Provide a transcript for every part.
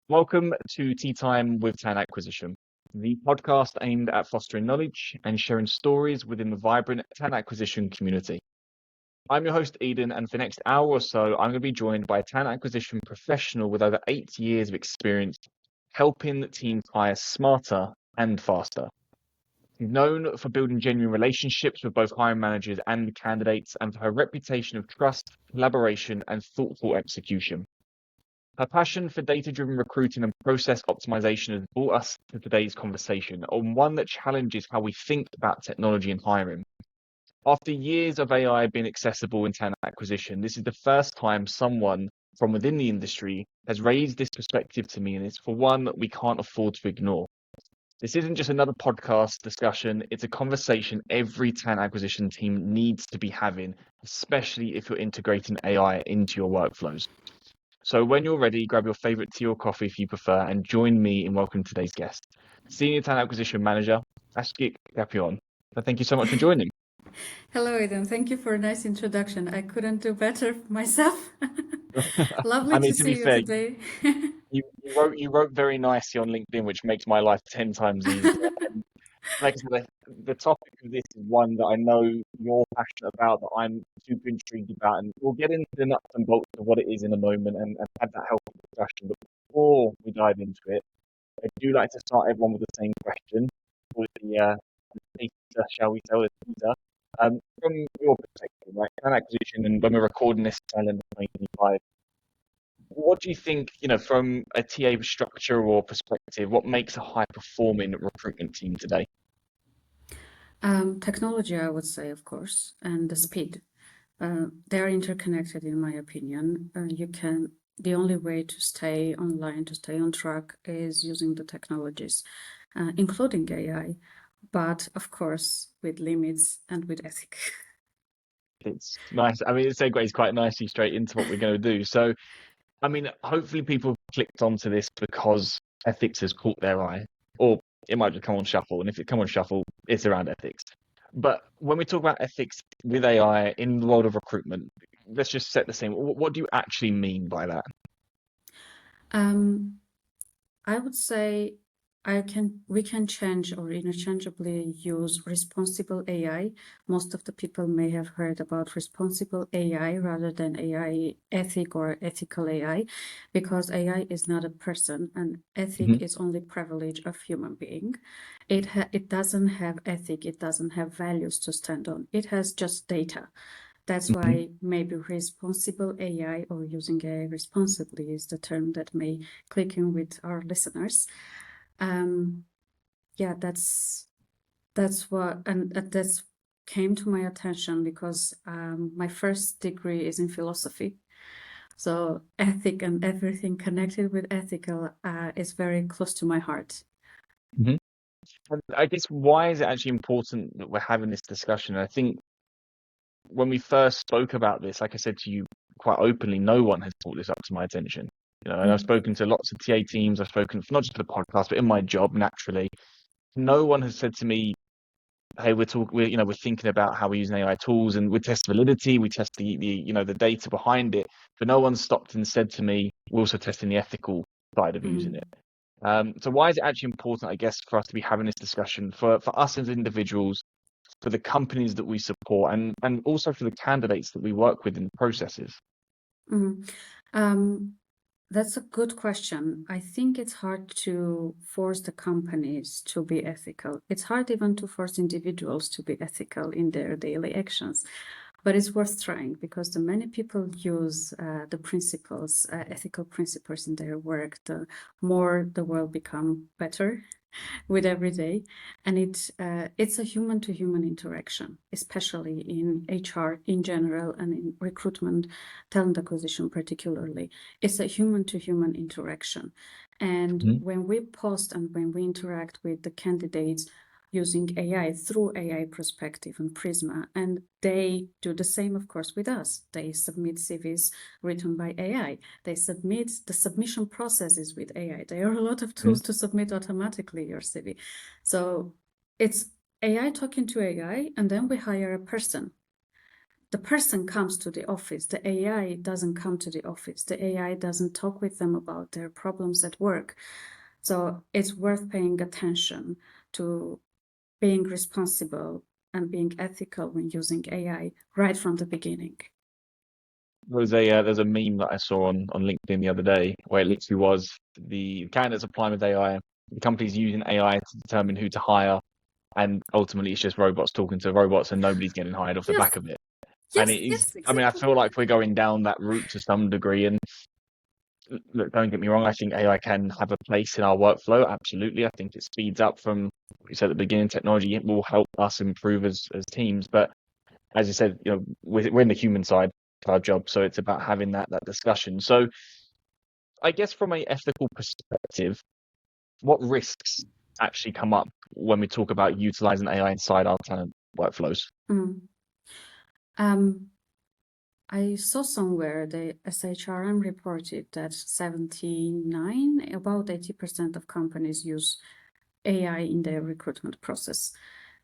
Welcome to Tea Time with Talent Acquisition, the podcast aimed at fostering knowledge and sharing stories within the vibrant talent acquisition community. I'm your host, Eden, and for the next hour or so, I'm going to be joined by a talent acquisition professional with over 8 years of experience helping teams hire smarter and faster. She's known for building genuine relationships with both hiring managers and candidates, and for her reputation of trust, collaboration, and thoughtful execution. Her passion for data-driven recruiting and process optimization has brought us to today's conversation on one that challenges how we think about technology and hiring. After years of AI being accessible in talent acquisition, this is the first time someone from within the industry has raised this perspective to me, and it's for one that we can't afford to ignore. This isn't just another podcast discussion, it's a conversation every talent acquisition team needs to be having, especially if you're integrating AI into your workflows. So when you're ready, grab your favorite tea or coffee if you prefer, and join me in welcoming today's guest, Senior Talent Acquisition Manager, Astghik Gapoyan. So thank you so much for joining. Hello, Eden. Thank you for a nice introduction. I couldn't do better myself. Lovely I mean, to to be see you fair, today. you wrote very nicely on LinkedIn, which makes my life 10 times easier. And like I said, the topic of this is one that I know you're passionate about, that I'm super intrigued about, and we'll get into the nuts and bolts of what it is in a moment and have that healthy discussion. But before we dive into it, I do like to start everyone with the same question, with the teaser, shall we say, or the teaser. From your perspective, right, talent acquisition, and when we're recording this calendar 2025, what do you think, from a TA structure or perspective, what makes a high-performing recruitment team today? Technology, I would say, of course, and the speed. They are interconnected, in my opinion. The only way to stay online, to stay on track, is using the technologies, including AI, but of course, with limits and with ethics. It's nice. I mean, it segues quite nicely straight into what we're going to do. So, I mean, hopefully people clicked onto this because ethics has caught their eye, or it might just come on shuffle. And if it come on shuffle, it's around ethics. But when we talk about ethics with AI in the world of recruitment, let's just set the scene. What do you actually mean by that? I would say we can change or interchangeably use responsible AI. Most of the people may have heard about responsible AI rather than AI ethic or ethical AI, because AI is not a person and ethic is only privilege of human being. It doesn't have ethic, it doesn't have values to stand on. It has just data. That's why maybe responsible AI or using AI responsibly is the term that may click in with our listeners. Yeah, that's what, and that's came to my attention because my first degree is in philosophy. So ethic and everything connected with ethical is very close to my heart. And I guess, why is it actually important that we're having this discussion? I think when we first spoke about this, like I said to you quite openly, no one has brought this up to my attention. And I've spoken to lots of TA teams. I've spoken not just for the podcast, but in my job naturally. No one has said to me, "Hey, we're thinking about how we're using AI tools, and we test validity, we test the data behind it." But no one stopped and said to me, "We're also testing the ethical side of using it." So why is it actually important, I guess, for us to be having this discussion for us as individuals, for the companies that we support, and also for the candidates that we work with in the processes? That's a good question. I think it's hard to force the companies to be ethical. It's hard even to force individuals to be ethical in their daily actions. But it's worth trying, because the many people use the principles, ethical principles in their work, the more the world become better with every day. And it's a human-to-human interaction, especially in HR in general and in recruitment, talent acquisition particularly. It's a human-to-human interaction. And when we post and when we interact with the candidates using AI through AI perspective and Prisma, and they do the same, of course, with us. They submit CVs written by AI. They submit the submission processes with AI. There are a lot of tools to submit automatically your CV. So it's AI talking to AI, and then we hire a person. the person comes to the office. The AI doesn't come to the office. The AI doesn't talk with them about their problems at work. So it's worth paying attention to being responsible and being ethical when using AI right from the beginning. There's a meme that I saw on LinkedIn the other day where it literally was the candidates applying with AI, the companies using AI to determine who to hire, and ultimately it's just robots talking to robots and nobody's getting hired off the Yes. back of it. And Yes, it is, yes, I mean, I exactly. feel like we're going down that route to some degree. And look, don't get me wrong, I think AI can have a place in our workflow. Absolutely. I think it speeds up from what you said at the beginning, technology. It will help us improve as teams. But as you said, we're in the human side of our job. So it's about having that discussion. So I guess from a ethical perspective, what risks actually come up when we talk about utilizing AI inside our talent workflows? I saw somewhere the SHRM reported that about 80% of companies use AI in their recruitment process.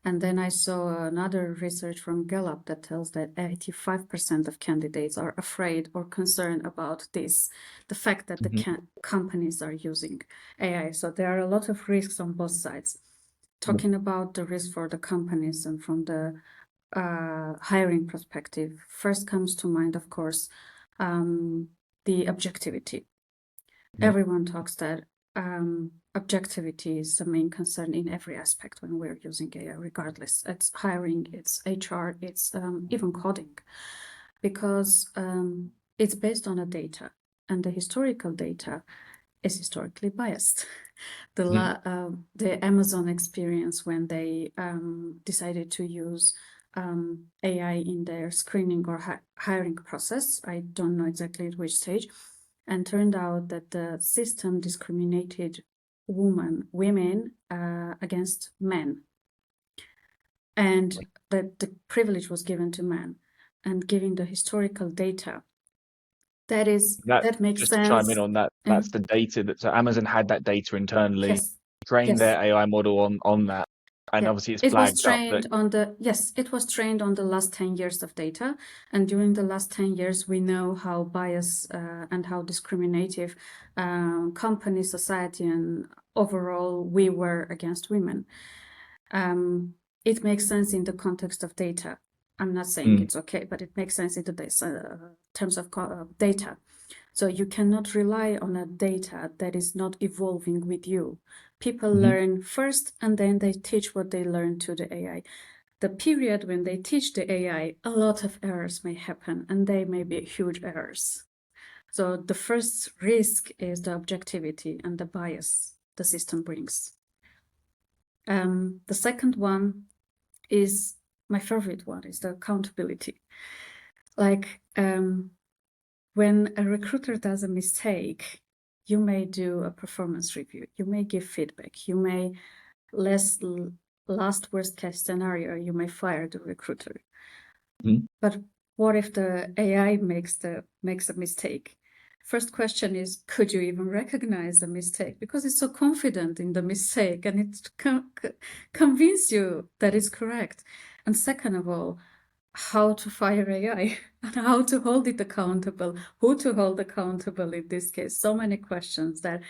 And then I saw another research from Gallup that tells that 85% of candidates are afraid or concerned about this, the fact that the companies are using AI. So there are a lot of risks on both sides. Talking about the risk for the companies and from the hiring perspective, first comes to mind, of course, the objectivity. Everyone talks that objectivity is the main concern in every aspect when we're using AI, regardless. It's hiring, it's HR, it's even coding, because it's based on a data, and the historical data is historically biased. The Amazon experience when they decided to use AI in their screening or hiring process, I don't know exactly at which stage, and turned out that the system discriminated women against men, and that the privilege was given to men. And giving the historical data, that makes just sense. to chime in on that, that's the data so Amazon had that data internally, Yes. trained Yes. their AI model on that. And obviously it's flagged up that it was trained on the last 10 years of data. And during the last 10 years, we know how biased and how discriminative company, society, and overall we were against women. It makes sense in the context of data. I'm not saying it's okay, but it makes sense in the terms of data. So you cannot rely on a data that is not evolving with you. People learn first, and then they teach what they learn to the AI. The period when they teach the AI, a lot of errors may happen, and they may be huge errors. So the first risk is the objectivity and the bias the system brings. The second one is my favorite one, is the accountability. Like when a recruiter does a mistake, you may do a performance review, you may give feedback, you may, last worst case scenario, you may fire the recruiter. But what if the AI makes a mistake? First question is, could you even recognize the mistake? Because it's so confident in the mistake and it convince you that it's correct. And second of all, how to fire AI and how to hold it accountable, who to hold accountable in this case. So many questions that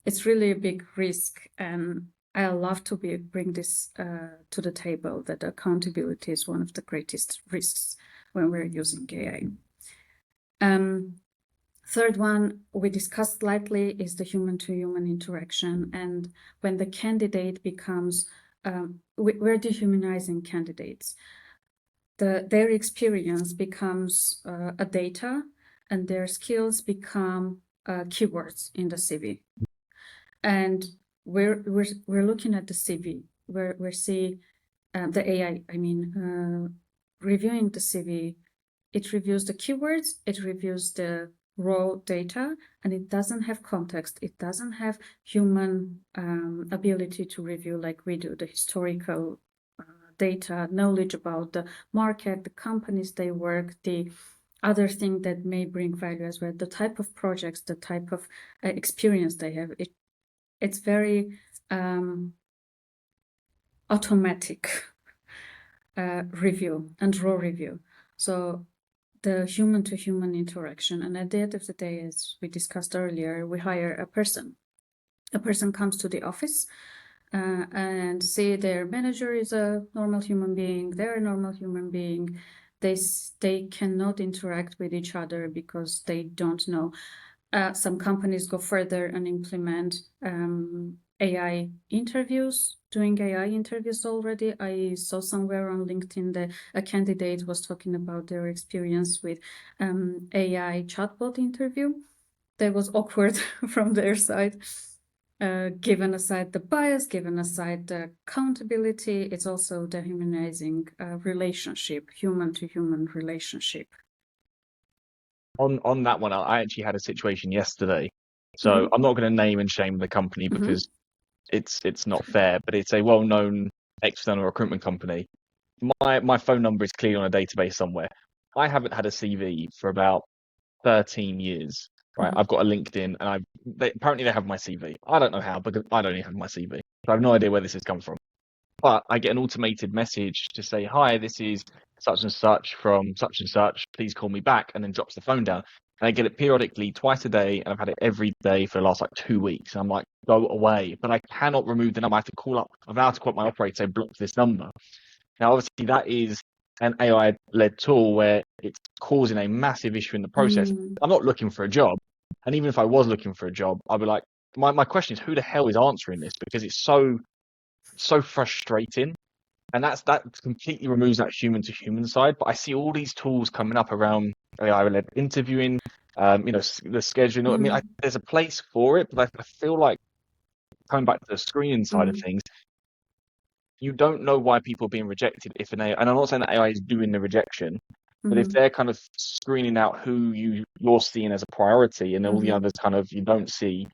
it's really a big risk. And I love to bring this to the table, that accountability is one of the greatest risks when we're using AI. Third one we discussed lightly is the human-to-human interaction. And when the candidate becomes, we're dehumanizing candidates. Their experience becomes a data, and their skills become keywords in the CV. And we're looking at the CV. We're seeing the AI. Reviewing the CV. It reviews the keywords. It reviews the raw data, and it doesn't have context. It doesn't have human ability to review like we do, the historical data, knowledge about the market, the companies they work, the other thing that may bring value as well, the type of projects, the type of experience they have. It's very automatic review and raw review. So the human-to-human interaction. And at the end of the day, as we discussed earlier, we hire a person. A person comes to the office and say their manager is a normal human being, they're a normal human being. They cannot interact with each other because they don't know. Some companies go further and implement AI interviews, doing AI interviews already. I saw somewhere on LinkedIn that a candidate was talking about their experience with AI chatbot interview. That was awkward from their side. Given aside the bias, given aside the accountability, it's also dehumanizing relationship, human-to-human relationship. On that one, I actually had a situation yesterday. So I'm not going to name and shame the company because it's not fair, but it's a well-known external recruitment company. My phone number is clearly on a database somewhere. I haven't had a CV for about 13 years, right? I've got a LinkedIn and apparently they have my CV. I don't know how, because I don't even have my CV. So I have no idea where this has come from. But I get an automated message to say, hi, this is such and such from such and such. Please call me back, and then drops the phone down. And I get it periodically twice a day, and I've had it every day for the last 2 weeks. And I'm like, go away. But I cannot remove the number. I have to call up. I've now to call up my operator, say, block this number. Now, obviously, that is an AI-led tool where it's causing a massive issue in the process. I'm not looking for a job. And even if I was looking for a job, I'd be like, my question is, who the hell is answering this? Because it's so frustrating. And that completely removes that human to human side. But I see all these tools coming up around AI-led interviewing, the scheduling. I mean, there's a place for it, but I feel like coming back to the screening side of things, you don't know why people are being rejected if an AI, and I'm not saying that AI is doing the rejection, but if they're kind of screening out who you're seeing as a priority and all the others kind of you don't see,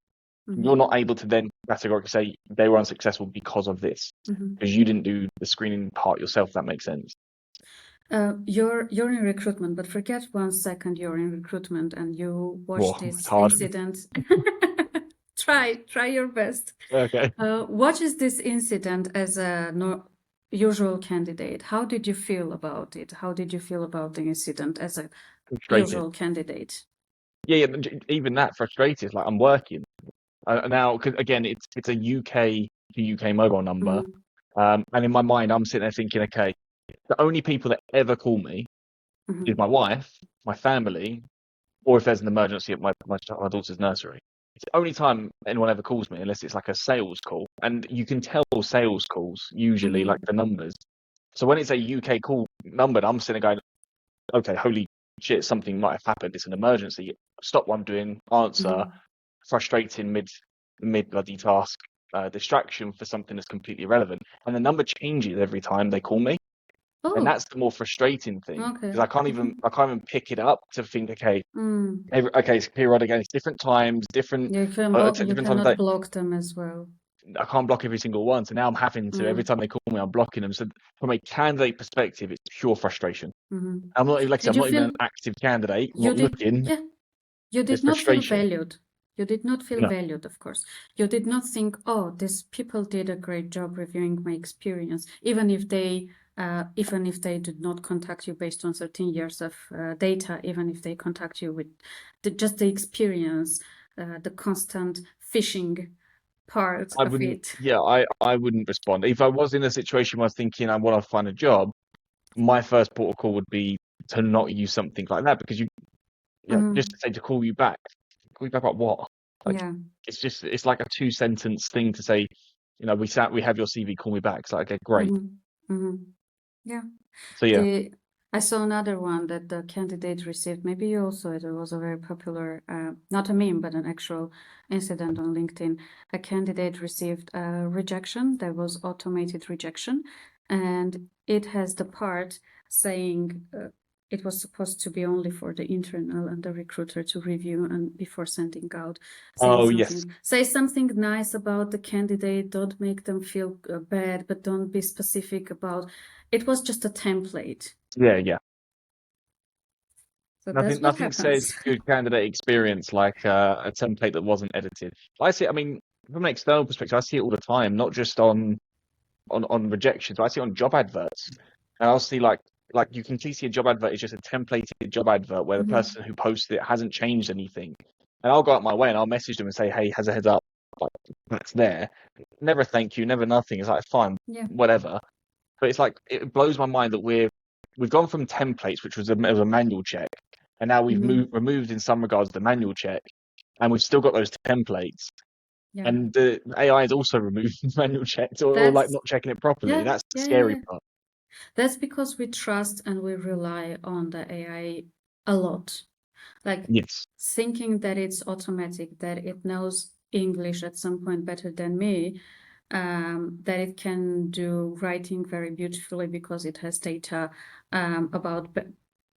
you're not able to then categorically say they were unsuccessful because of this, because you didn't do the screening part yourself, if that makes sense. You're in recruitment, but forget 1 second you're in recruitment and you watch this hard. incident. Try your best. Okay. Watch this incident as a usual candidate. How did you feel about it? How did you feel about the incident as a usual candidate? Yeah, even that frustrated. Like, I'm working now, because again, it's a UK to UK mobile number, and in my mind, I'm sitting there thinking, okay, the only people that ever call me is my wife, my family, or if there's an emergency at my daughter's nursery. It's the only time anyone ever calls me, unless it's like a sales call. And you can tell sales calls usually, like the numbers. So when it's a UK call number, I'm sitting there going, okay, holy shit, something might have happened. It's an emergency. Stop what I'm doing, answer, frustrating mid bloody task, distraction for something that's completely irrelevant. And the number changes every time they call me. And that's the more frustrating thing, because I can't even pick it up to think, okay, it's periodic, and it's different times, different. You cannot block them as well. I can't block every single one, so now I'm having to every time they call me, I'm blocking them. So from a candidate perspective, it's pure frustration. I'm not like I said, I'm not even an active candidate. I'm not looking. Yeah, you did not feel valued. You did not feel valued, of course. You did not think, oh, these people did a great job reviewing my experience, even if they did not contact you based on 13 years of data, even if they contact you with just the experience, the constant phishing part of it. Yeah, I wouldn't respond. If I was in a situation where I was thinking I want to find a job, my first port of call would be to not use something like that, because just to say to call you back. Call you back about what? Like, it's like a 2-sentence thing to say, we have your CV, call me back. It's like, okay, great. Yeah. So yeah. I saw another one that the candidate received. Maybe you also, it was a very popular, not a meme, but an actual incident on LinkedIn. A candidate received a rejection. There was automated rejection, and it has the part saying it was supposed to be only for the internal and the recruiter to review and before sending out. Say something nice about the candidate. Don't make them feel bad, but don't be specific about. It was just a template. Yeah. So nothing says good candidate experience like a template that wasn't edited. I see. I mean, from an external perspective, I see it all the time, not just on rejections. I see it on job adverts, and I'll see like like you can see a job advert is just a templated job advert where the Mm-hmm. person who posted it hasn't changed anything. And I'll go out my way and I'll message them and say, hey, has a heads up, like that's there. Never thank you, never nothing. It's like fine, Yeah. whatever. But it's like it blows my mind that we've gone from templates, which was a manual check, and now we've Mm-hmm. removed in some regards the manual check, and we've still got those templates. Yeah. And the AI is also removing manual checks or like That's not checking it properly. yeah, That's the yeah, scary yeah. part. That's because we trust and we rely on the AI a lot. Like Yes. thinking that it's automatic, that it knows English at some point better than me, that it can do writing very beautifully because it has data about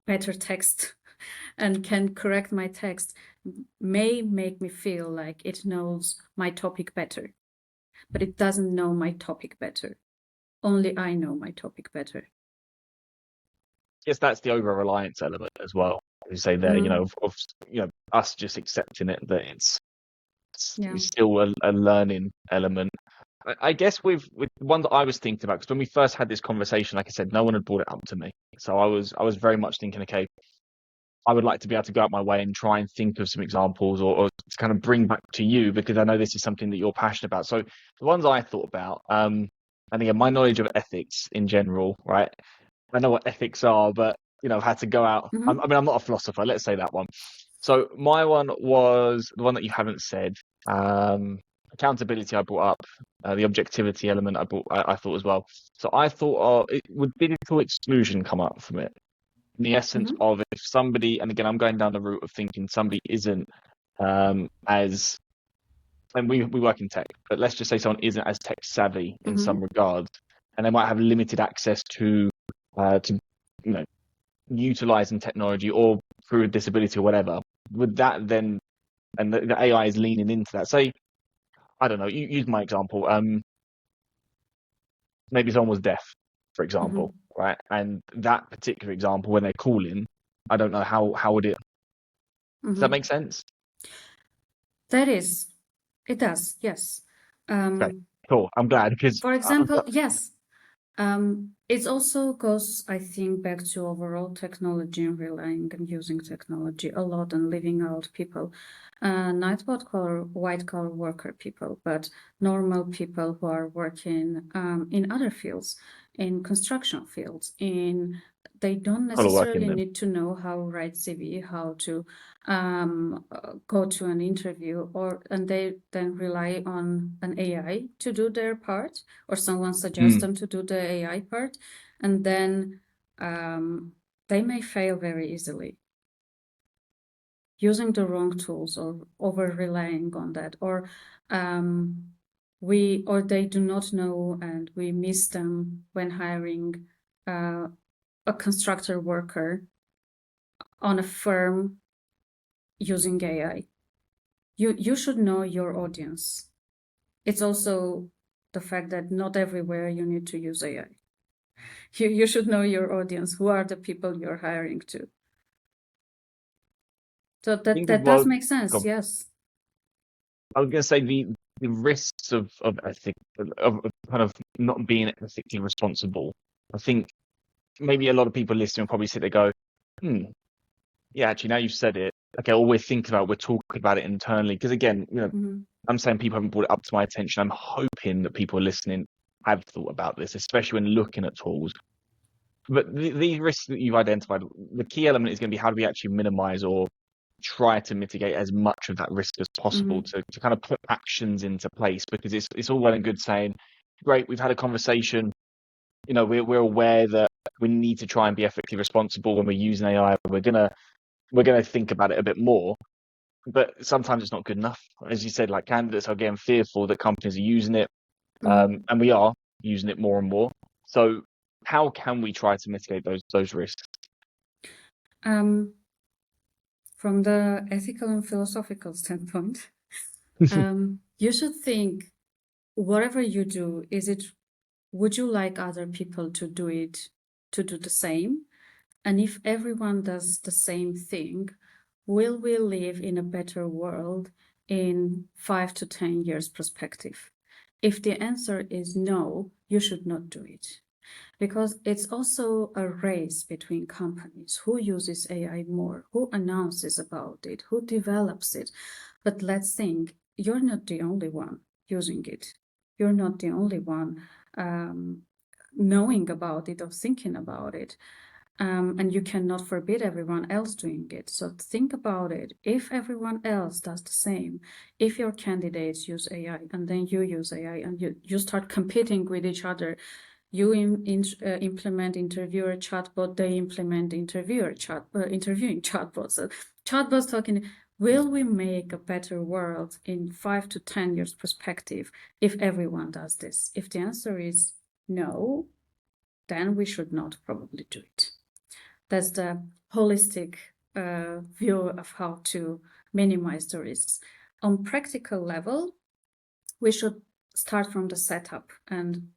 better text and can correct my text, may make me feel like it knows my topic better, but it doesn't know my topic better. Only I know my topic better. Yes, that's the over reliance element as well. As you say there, you know, of us just accepting it that it's Yeah. still a learning element. I guess with the one that I was thinking about, because when we first had this conversation, like I said, no one had brought it up to me. So I was very much thinking, okay, I would like to be able to go out my way and try and think of some examples or to kind of bring back to you, because I know this is something that you're passionate about. So the ones I thought about, and again, my knowledge of ethics in general, right? I know what ethics are, but you know, I've had to go out. I mean, I'm not a philosopher. Let's say that one. So my one was the one that you haven't said. Accountability I brought up, the objectivity element I thought as well. So I thought, would digital exclusion come up from it? In the essence of if somebody, and again, I'm going down the route of thinking somebody isn't as, and we work in tech, but let's just say someone isn't as tech savvy in some regards, and they might have limited access to you know utilizing technology or through a disability or whatever. Would that then, and the AI is leaning into that? Say, I don't know. You use my example. Maybe someone was deaf, for example, right? And that particular example, when they're calling, I don't know how would it. Does that make sense? That is, it does, yes. Okay, cool. I'm glad because For example, yes. It also goes, I think, back to overall technology and relying and using technology a lot and leaving out people, not white collar worker people, but normal people who are working in other fields, in construction fields, they don't color working necessarily them. need to know how to write CV, how to go to an interview, and they then rely on an AI to do their part, or someone suggests them to do the AI part, and then they may fail very easily using the wrong tools or over relying on that, or they do not know and we miss them when hiring a constructor worker on a firm using AI. You should know your audience. It's also the fact that not everywhere you need to use AI. You should know your audience. Who are the people you're hiring to? So that does make sense. Yes. I was going to say the risks of ethic of kind of not being ethically responsible. I think maybe a lot of people listening will probably sit there and go, yeah, actually, now you've said it. Okay, all we're thinking about, we're talking about it internally. Because again, I'm saying people haven't brought it up to my attention. I'm hoping that people listening have thought about this, especially when looking at tools. But these risks that you've identified, the key element is going to be how do we actually minimize or try to mitigate as much of that risk as possible to kind of put actions into place, because it's all well and good saying, great, we've had a conversation, we're aware that we need to try and be ethically responsible when we're using AI. We're gonna think about it a bit more, but sometimes it's not good enough. As you said, like candidates are getting fearful that companies are using it, and we are using it more and more. So how can we try to mitigate those risks? From the ethical and philosophical standpoint, you should think whatever you do, would you like other people to do the same? And if everyone does the same thing, will we live in a better world in 5 to 10 years perspective? If the answer is no, you should not do it. because it's also a race between companies. Who uses AI more? Who announces about it? Who develops it? But let's think, you're not the only one using it. You're not the only one knowing about it or thinking about it. And you cannot forbid everyone else doing it. So think about it. If everyone else does the same, if your candidates use AI and then you use AI and you start competing with each other, you implement interviewer chatbot, they implement interviewing chatbots. So chatbots talking, will we make a better world in 5 to 10 years perspective if everyone does this? If the answer is no, then we should not probably do it. That's the holistic view of how to minimize the risks. On practical level, we should start from the setup and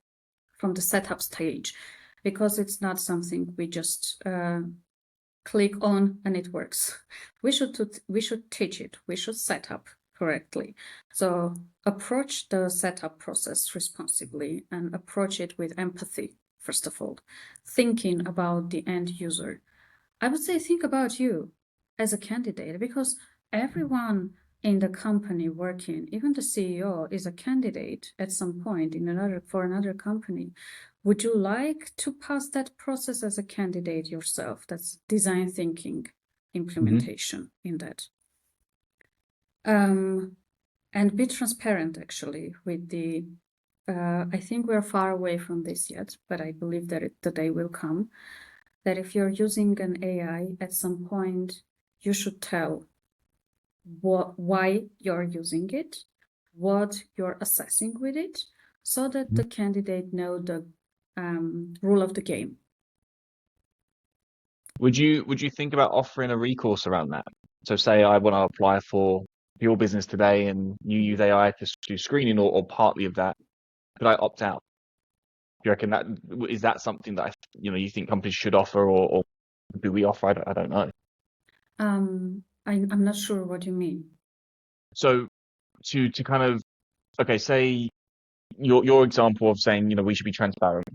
from the setup stage, because it's not something we just click on and it works. We should teach it. We should set up correctly. So approach the setup process responsibly and approach it with empathy, first of all, thinking about the end user. I would say think about you as a candidate, because everyone in the company working, even the CEO, is a candidate at some point for another company. Would you like to pass that process as a candidate yourself? That's design thinking implementation in that. And be transparent actually with the, I think we're far away from this yet, but I believe that the day will come, that if you're using an AI at some point, you should tell why you're using it, what you're assessing with it, so that the candidate know the rule of the game. Would you think about offering a recourse around that? So say I want to apply for your business today and you use AI to do screening or partly of that, could I opt out? Do you reckon is that something that you think companies should offer, or do we offer? I don't know. I'm not sure what you mean. So to kind of, okay, say your example of saying we should be transparent,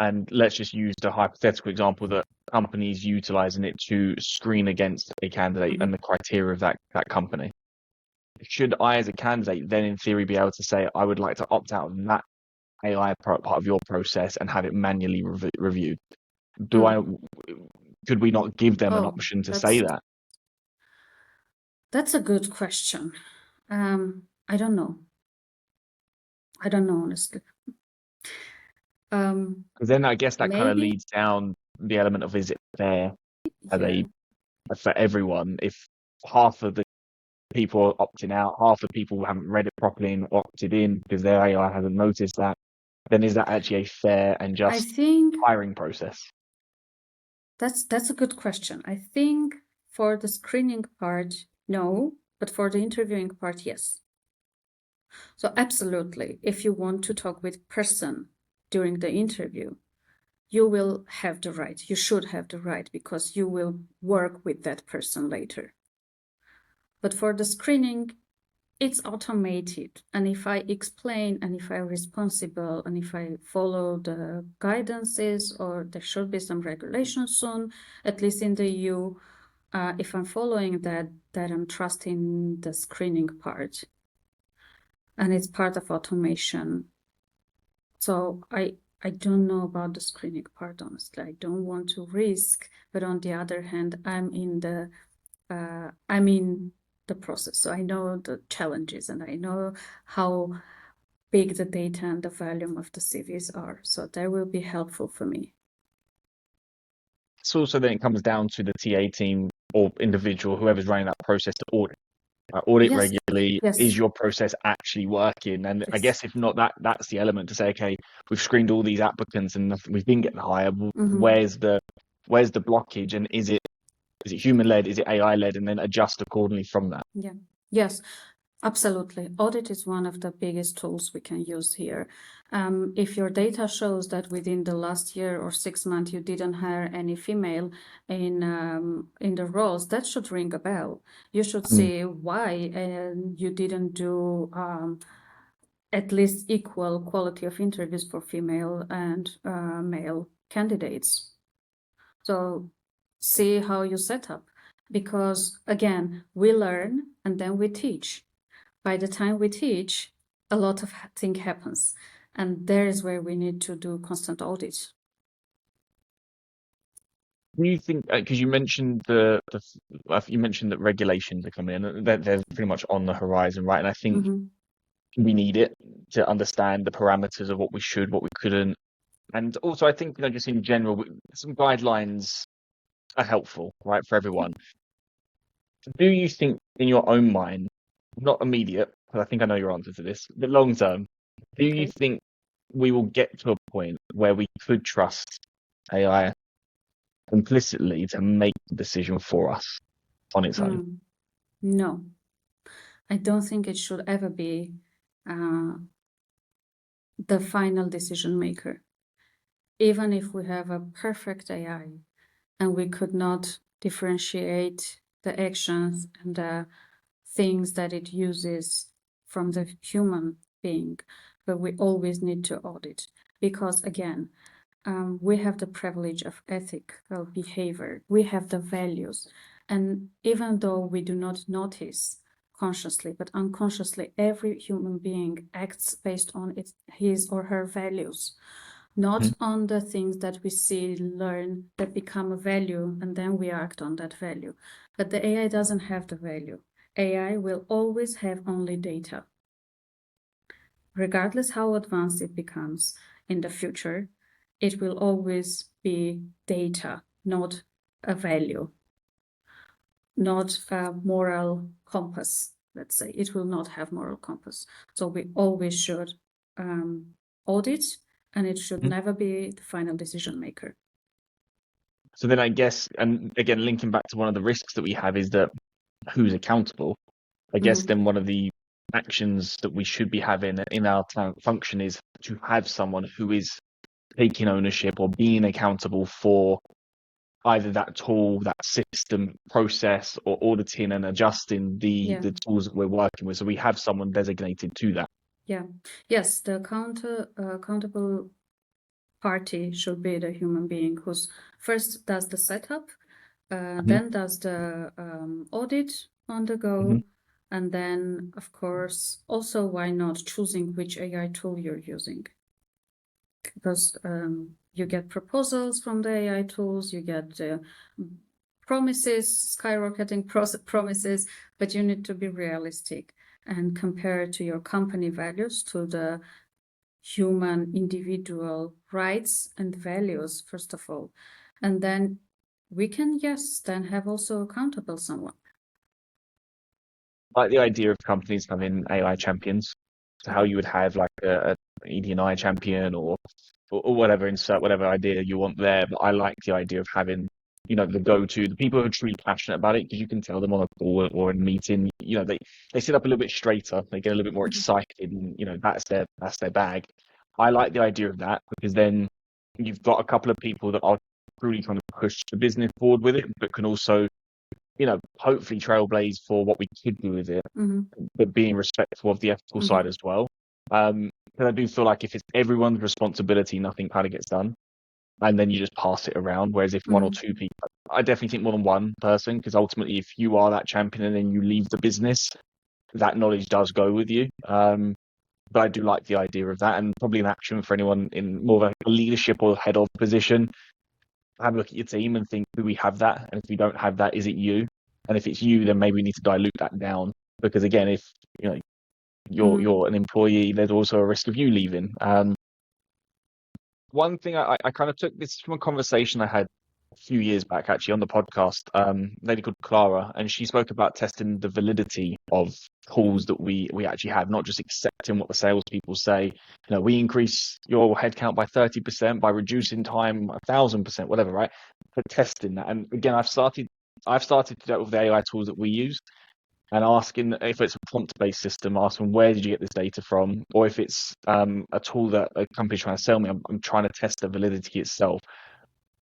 and let's just use the hypothetical example that companies utilizing it to screen against a candidate and the criteria of that company. Should I, as a candidate, then in theory be able to say I would like to opt out of that AI part of your process and have it manually reviewed? Could we not give them an option to say that? That's a good question. I don't know. Honestly. Because then I guess that kind of leads down the element of, is it fair? Are they for everyone? If half of the people are opting out, half the people haven't read it properly and opted in because their AI hasn't noticed that, then is that actually a fair and just hiring process? That's a good question. I think for the screening part, no, but for the interviewing part, yes. So absolutely, if you want to talk with person during the interview, you will have the right. You should have the right, because you will work with that person later. But for the screening, it's automated. And if I explain and if I'm responsible and if I follow the guidances, or there should be some regulations soon, at least in the EU, if I'm following that I'm trusting the screening part. And it's part of automation. So I don't know about the screening part, honestly. I don't want to risk, but on the other hand, I'm in the process. So I know the challenges and I know how big the data and the volume of the CVs are. So that will be helpful for me. So also then it comes down to the TA team or individual, whoever's running that process, to audit regularly. Yes. Is your process actually working? And yes. I guess if not, that's the element to say, okay, we've screened all these applicants and we didn't get the hire. Where's the blockage, and is it human led? Is it AI led? And then adjust accordingly from that. Yeah. Yes. Absolutely. Audit is one of the biggest tools we can use here. If your data shows that within the last year or 6 months you didn't hire any female in the roles, that should ring a bell. You should see why you didn't do at least equal quality of interviews for female and male candidates. So see how you set up, because again, we learn and then we teach. By the time we teach, a lot of thing happens, and there is where we need to do constant audit. Do you think, because you mentioned you mentioned that regulations are coming in, and they're pretty much on the horizon, right? And I think we need it to understand the parameters of what we should, what we couldn't. And also, I think, just in general, some guidelines are helpful, right, for everyone. Do you think, in your own mind, not immediate, because I think I know your answer to this, but long term, do you Okay. think we will get to a point where we could trust AI implicitly to make the decision for us on its own? No, I don't think it should ever be the final decision maker. Even if we have a perfect AI and we could not differentiate the actions and the things that it uses from the human being, but we always need to audit, because again, we have the privilege of ethical behavior, we have the values, and even though we do not notice consciously, but unconsciously, every human being acts based on his or her values, not on the things that we see, learn, that become a value, and then we act on that value. But the AI doesn't have the value. AI will always have only data. Regardless how advanced it becomes in the future, it will always be data, not a value, not a moral compass, let's say. It will not have moral compass. So we always should audit, and it should never be the final decision maker. So then I guess, and again, linking back to one of the risks that we have is that who's accountable? I guess then one of the actions that we should be having in our function is to have someone who is taking ownership or being accountable for either that tool, that system process, or auditing and adjusting the tools that we're working with. So we have someone designated to that. Yeah. Yes, the accountable party should be the human being who's first does the setup, then does the audit on the go, and then, of course, also, why not choosing which AI tool you're using? Because you get proposals from the AI tools, you get promises, skyrocketing promises, but you need to be realistic and compare to your company values, to the human individual rights and values, first of all. And then we can, yes, then have also accountable someone. Like the idea of companies having AI champions, so how you would have like a ED&I champion or whatever, insert whatever idea you want there. But I like the idea of having, the go-to, the people who are truly passionate about it, because you can tell them on a call or in a meeting, they sit up a little bit straighter, they get a little bit more excited, and that's their bag. I like the idea of that, because then you've got a couple of people that are truly trying to push the business forward with it, but can also, hopefully trailblaze for what we could do with it, but being respectful of the ethical side as well. But I do feel like if it's everyone's responsibility, nothing kind of gets done, and then you just pass it around. Whereas if one or two people, I definitely think more than one person, because ultimately, if you are that champion and then you leave the business, that knowledge does go with you. But I do like the idea of that, and probably an action for anyone in more of a leadership or head of position. Have a look at your team and think, do we have that? And if we don't have that, is it you? And if it's you, then maybe we need to dilute that down. Because again, if you're an employee, there's also a risk of you leaving. One thing I kind of took this from a conversation I had a few years back, actually, on the podcast, a lady called Clara, and she spoke about testing the validity of calls that we actually have, not just accepting what the salespeople say. We increase your headcount by 30%, by reducing time 1,000%, whatever, right? But testing that. And again, I've started to do that with the AI tools that we use, and asking if it's a prompt-based system, asking where did you get this data from, or if it's a tool that a company's trying to sell me, I'm trying to test the validity itself.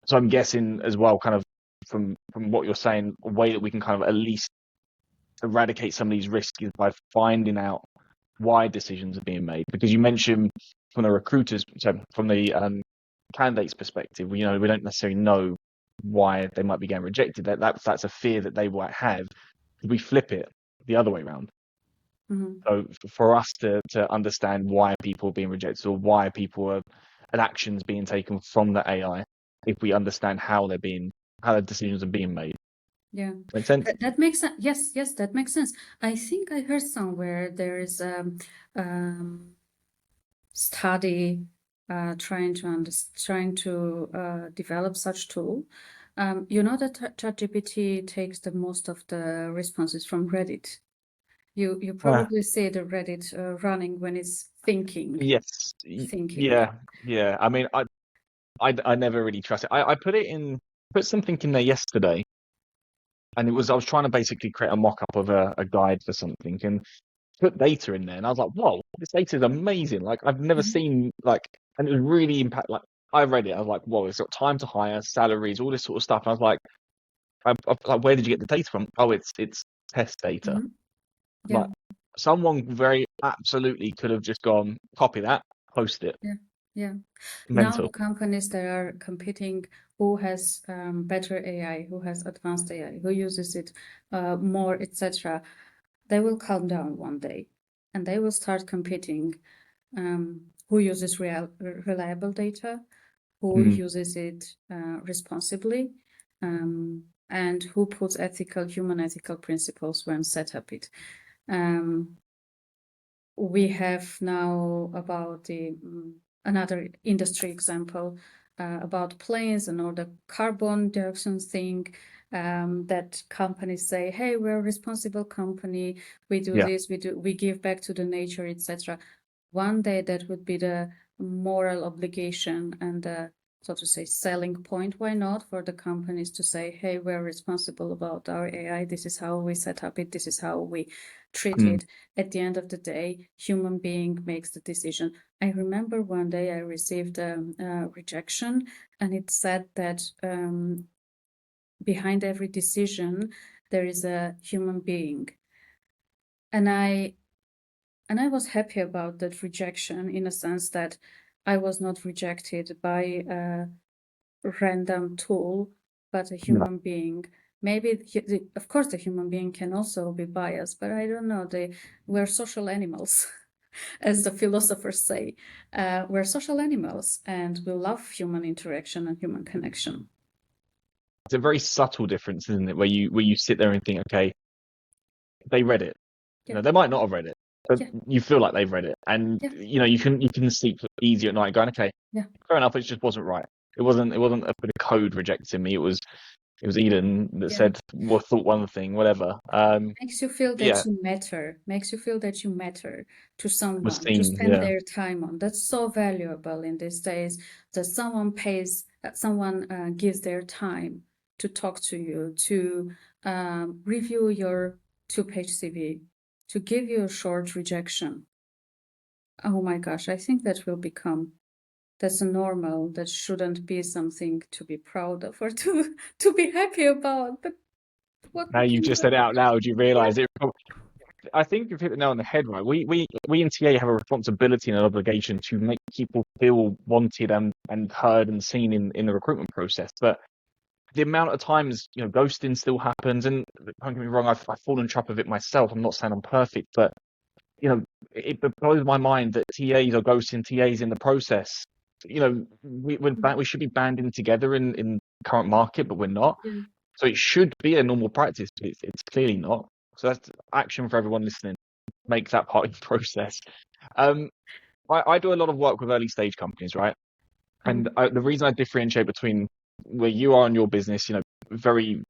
So I'm guessing as well, kind of from what you're saying, a way that we can kind of at least eradicate some of these risks is by finding out why decisions are being made. Because you mentioned from the recruiters, so from the candidate's perspective, we don't necessarily know why they might be getting rejected. That's a fear that they might have. We flip it the other way around. Mhm. So for us to understand why people are being rejected or why people are an actions being taken from the AI, if we understand how the decisions are being made. Yeah, Make sense? that makes sense. Yes, yes, that makes sense. I think I heard somewhere there is study trying to develop such tool. You know that ChatGPT takes the most of the responses from Reddit. You Uh, probably see the Reddit running when it's thinking. yes. Thinking. Yeah. I mean, I never really trust it. I put something in there yesterday, and I was trying to basically create a mock-up of a guide for something, and put data in there, and I was like, whoa, this data is amazing. Like I've never Mhm. seen and it was really impact. Like I read it, I was like, whoa, it's got time to hire, salaries, all this sort of stuff. And I was like, like, where did you get the data from? Oh, it's test data. Mhm. Yeah. Like someone very absolutely could have just gone copy that, post it. Yeah. Yeah. Now the Mental. companies that are competing, who has better AI, who has advanced AI, who uses it more, etc., they will calm down one day, and they will start competing. Who uses reliable data, who Mm, uses it responsibly, and who puts human ethical principles when set up it. We have now about another industry example about planes and all the carbon dioxide thing, that companies say, hey, we're a responsible company, we do yeah. this, we give back to the nature, etc. One day that would be the moral obligation and the, so to say, selling point. Why not for the companies to say, hey, we're responsible about our AI, this is how we set up it, this is how we treat Mm, it. At the end of the day, human being makes the decision. I remember one day I received a rejection, and it said that behind every decision there is a human being, and I was happy about that rejection, in a sense that I was not rejected by a random tool, but a yeah. human being. Maybe, of course, the human being can also be biased, but I don't know. We're social animals, as the philosophers say. We're social animals, and we love human interaction and human connection. It's a very subtle difference, isn't it? Where you sit there and think, okay, they read it. Yeah, They might not have read it, but yeah, you feel like they've read it, and yeah, you can sleep easy at night, going, okay, yeah, fair enough. It just wasn't right. It wasn't a bit of code rejecting me. It was Eden that yeah. said, well, thought one thing, whatever. Makes you feel Yeah, that you matter, makes you feel that you matter to was someone, to seen. spend Yeah, their time on. That's so valuable in these days, that someone gives their time to talk to you, to review your two-page CV, to give you a short rejection. Oh my gosh, I think that's a normal, that shouldn't be something to be proud of or to be happy about, but what now we you've can just do. said it out loud. You Yeah. realise it. I think you've hit the nail on the head, right? We in TA have a responsibility and an obligation to make people feel wanted and heard and seen in the recruitment process. But the amount of times, ghosting still happens, and don't get me wrong, I've fallen trap of it myself. I'm not saying I'm perfect, but it blows my mind that TAs are ghosting TAs in the process. We should be banding together in current market, but we're not. Yeah. So it should be a normal practice, but it's clearly not. So that's action for everyone listening. Make that part of the process. Um, I do a lot of work with early stage companies, right? And Mhm. the reason I differentiate between where you are in your business, very,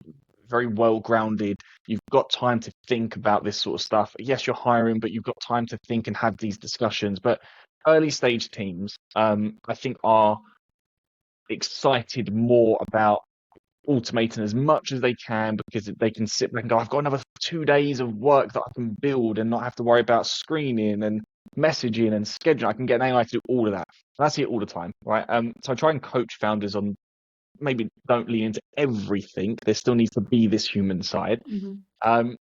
very well grounded. You've got time to think about this sort of stuff. Yes, you're hiring, but you've got time to think and have these discussions. But early stage teams, I think, are excited more about automating as much as they can because they can sit back and go, I've got another 2 days of work that I can build and not have to worry about screening and messaging and scheduling. I can get an AI to do all of that. And I see it all the time, right? So I try and coach founders on maybe don't lean into everything. There still needs to be this human side. Mhm. Um,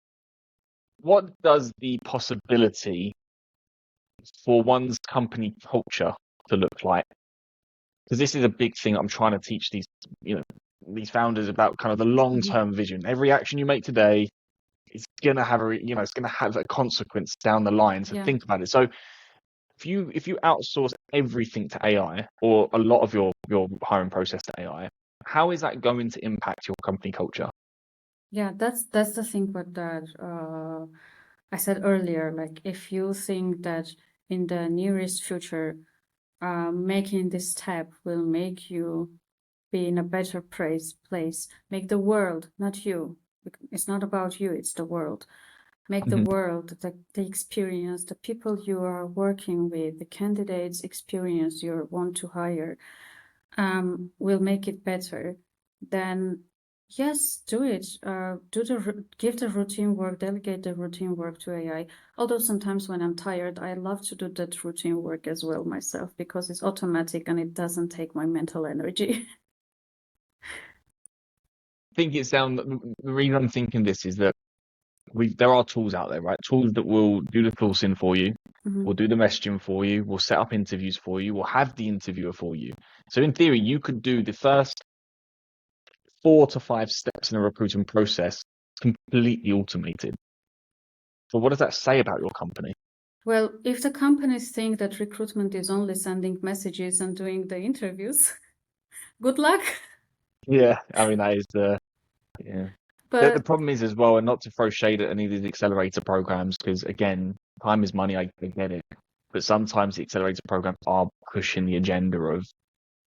what does the possibility for one's company culture to look like? Because this is a big thing I'm trying to teach these founders about kind of the long-term vision. Every action you make today is gonna have it's gonna have a consequence down the line. So Yeah. think about it. So if you outsource everything to AI or a lot of your hiring process to AI, how is that going to impact your company culture? Yeah, that's the thing with that. I said earlier, like if you think that in the nearest future, making this step will make you be in a better place, make the world, not you. It's not about you, it's the world. Make the world, the experience, the people you are working with, the candidates experience you want to hire, will make it better. Then yes, do it. Give the routine work, delegate the routine work to AI. Although sometimes when I'm tired, I love to do that routine work as well myself because it's automatic and it doesn't take my mental energy. I think the reason I'm thinking this is that there are tools out there, right? Tools that will do the sourcing for you, will do the messaging for you, will set up interviews for you, will have the interviewer for you. So in theory, you could do the first 4 to 5 steps in a recruiting process completely automated. But what does that say about your company? Well, if the companies think that recruitment is only sending messages and doing the interviews, good luck. Yeah, I mean that is yeah. The But problem is as well, and not to throw shade at any of these accelerator programs, because again, time is money, I get it. But sometimes the accelerator programs are pushing the agenda of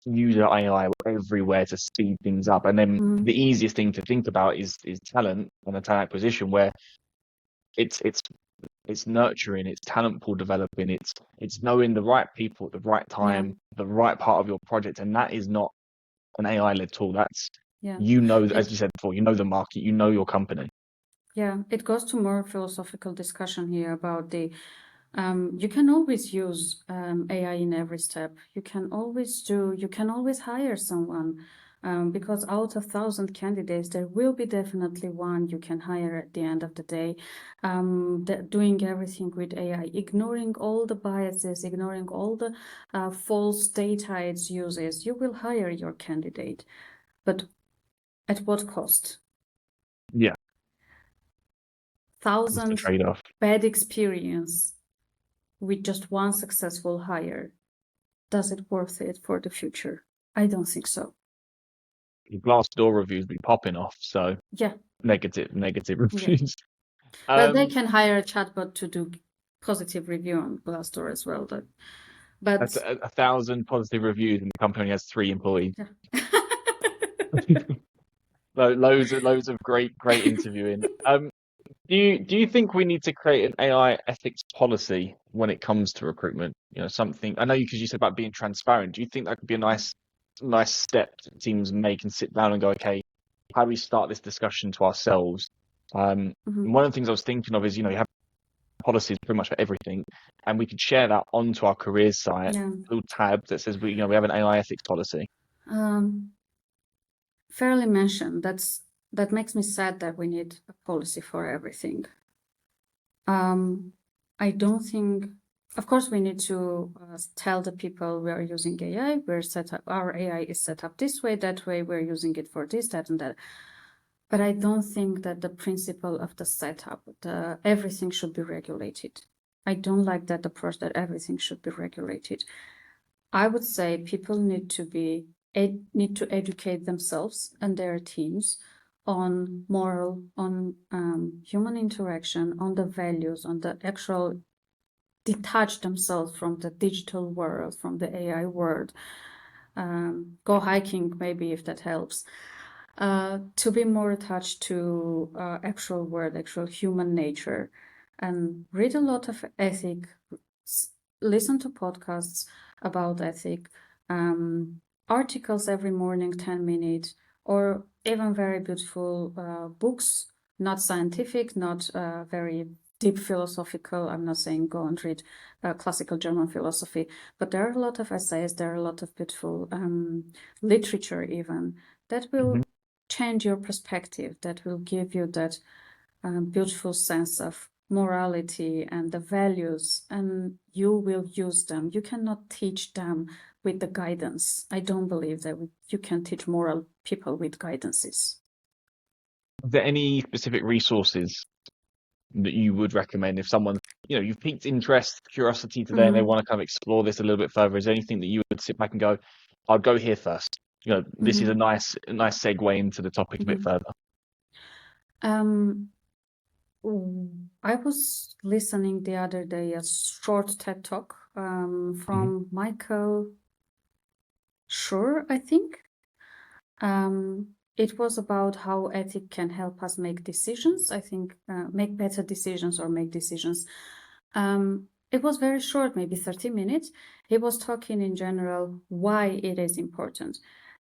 user AI everywhere to speed things up. And then the easiest thing to think about is talent and a talent acquisition, where it's nurturing, it's talent pool developing, it's knowing the right people at the right time, the right part of your project, and that is not an AI-led tool. That's as you said before, you know the market, you know your company. Yeah, it goes to more philosophical discussion here about the you can always use AI in every step. You can always hire someone because out of 1,000 candidates, there will be definitely one you can hire at the end of the day. Doing everything with AI, ignoring all the biases, ignoring all the false data it uses, you will hire your candidate. But at what cost? Yeah, Thousands trade-off. bad experience with just one successful hire. Does it worth it for the future? I don't think so. The Glassdoor reviews be popping off, so Yeah. negative reviews. Well, they can hire a chatbot to do positive review on Glassdoor as well. But That's 1,000 positive reviews, and the company has 3 employees. yeah. Loads of great interviewing. Do you think we need to create an AI ethics policy when it comes to recruitment? Something I know because you said about being transparent. Do you think that could be a nice step that teams make and sit down and go, okay, how do we start this discussion to ourselves? And one of the things I was thinking of is, you have policies pretty much for everything, and we could share that onto our careers site, a little tab that says we have an AI ethics policy. Fairly mentioned. That makes me sad that we need a policy for everything. I don't think. Of course, we need to tell the people we are using AI. Our AI is set up this way, that way. We're using it for this, that, and that. But I don't think that the principle of the setup, everything should be regulated. I don't like that approach that everything should be regulated. I would say people need to educate themselves and their teams on moral, on human interaction, on the values, on the actual detach themselves from the digital world, from the AI world. Go hiking, maybe, if that helps. To be more attached to actual world, actual human nature, and read a lot of ethic, listen to podcasts about ethic, articles every morning, 10 minutes, or even very beautiful books, not scientific, not very deep philosophical. I'm not saying go and read classical German philosophy, but there are a lot of essays, there are a lot of beautiful literature even that will change your perspective, that will give you that beautiful sense of morality and the values, and you will use them. You cannot teach them with the guidance. I don't believe that you can teach moral people with guidances. Are there any specific resources that you would recommend if someone, you've piqued interest, curiosity today, and they want to kind of explore this a little bit further? Is there anything that you would sit back and go, I'll go here first? This is a nice segue into the topic a bit further. I was listening the other day a short TED talk from Michael Schur, I think. It was about how ethics can help us make decisions. I think make better decisions or make decisions. It was very short, maybe 30 minutes. He was talking in general why it is important.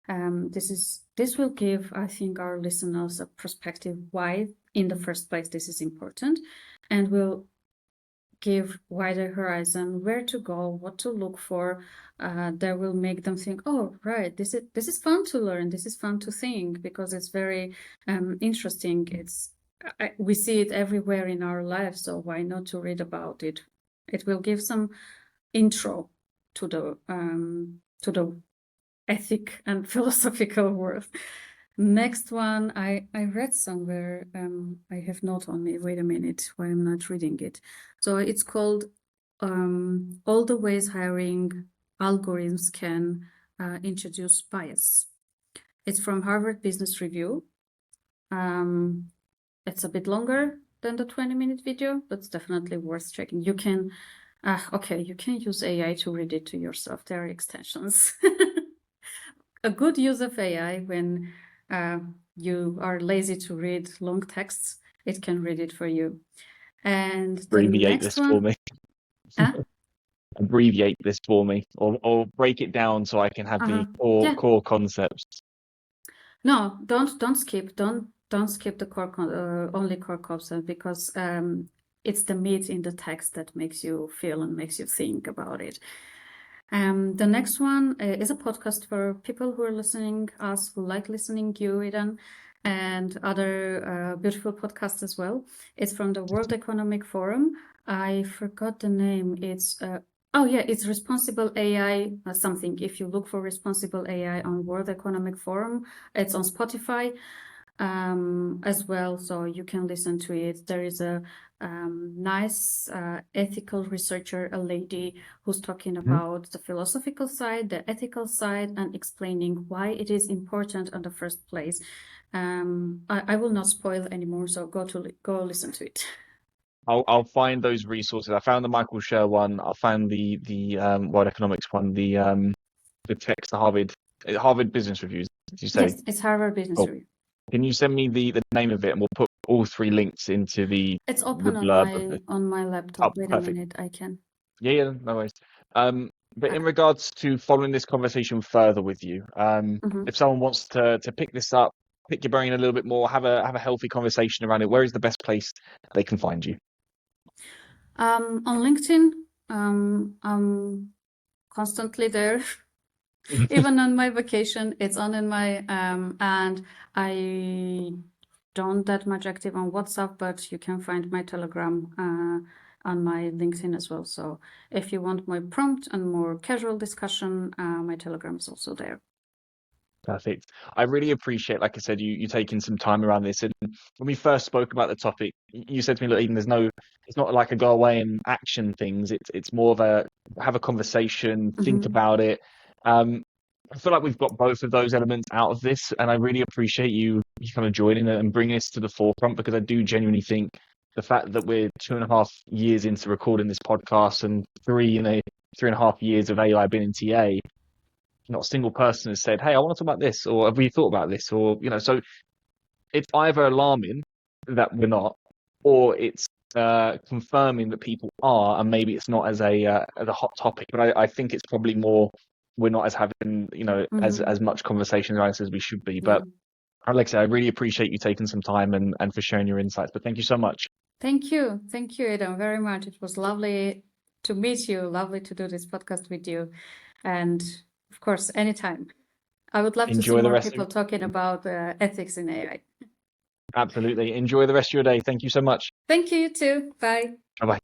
This will give, I think, our listeners a perspective why, in the first place, this is important, and will give wider horizon, where to go, what to look for. That will make them think, oh, right, this is fun to learn, this is fun to think, because it's very interesting. We see it everywhere in our lives, so why not to read about it? It will give some intro to the ethic and philosophical world. Next one, I read somewhere, I have not on me, wait a minute, why I'm not reading it. So it's called All the Ways Hiring Algorithms Can Introduce Bias. It's from Harvard Business Review. It's a bit longer than the 20-minute video, but it's definitely worth checking. You can, you can use AI to read it to yourself. There are extensions. A good use of AI when you are lazy to read long texts, it can read it for you. And abbreviate this for me. Abbreviate this for me, or break it down so I can have the core concepts. No, don't skip. Don't skip the core only core concept, because it's the meat in the text that makes you feel and makes you think about it. The next one is a podcast for people who are listening us, who like listening, you, Eden, and other beautiful podcasts as well. It's from the World Economic Forum. I forgot the name. It's it's Responsible AI something. If you look for Responsible AI on World Economic Forum, it's on Spotify as well, so you can listen to it. There is a nice ethical researcher, a lady who's talking about the philosophical side, the ethical side, and explaining why it is important in the first place. I will not spoil anymore, so go listen to it. I'll find those resources. I found the Michael Schur one. I found the World Economics one. The text, the Harvard Business Reviews. Did you say? Yes, it's Harvard Business Review. Can you send me the name of it, and we'll put all three links into the It's open on my laptop. Wait a minute, I can. Yeah, no worries. But in regards to following this conversation further with you, if someone wants to pick this up, pick your brain a little bit more, have a healthy conversation around it, where is the best place they can find you? On LinkedIn, I'm constantly there. Even on my vacation, it's on in my and I don't that much active on WhatsApp, but you can find my Telegram on my LinkedIn as well. So if you want more prompt and more casual discussion, my Telegram is also there. Perfect. I really appreciate, like I said, you taking some time around this. And when we first spoke about the topic, you said to me, look, Eden, it's not like a go away and action things. It's more of have a conversation, think about it. I feel like we've got both of those elements out of this, and I really appreciate you kind of joining and bringing this to the forefront, because I do genuinely think the fact that we're 2.5 years into recording this podcast and 3.5 years of AI being in TA, not a single person has said, hey, I want to talk about this, or have we thought about this? Or, so it's either alarming that we're not, or it's confirming that people are, and maybe it's not as a hot topic. But I think it's probably more, we're not as having, as much conversation around this as we should be. But like I said, I really appreciate you taking some time and for sharing your insights. But thank you so much. Thank you, Eden, very much. It was lovely to meet you, lovely to do this podcast with you, and of course, anytime. I would love to see more people talking about ethics in AI. Absolutely. Enjoy the rest of your day. Thank you so much. Thank you, you too. Bye. Bye-bye.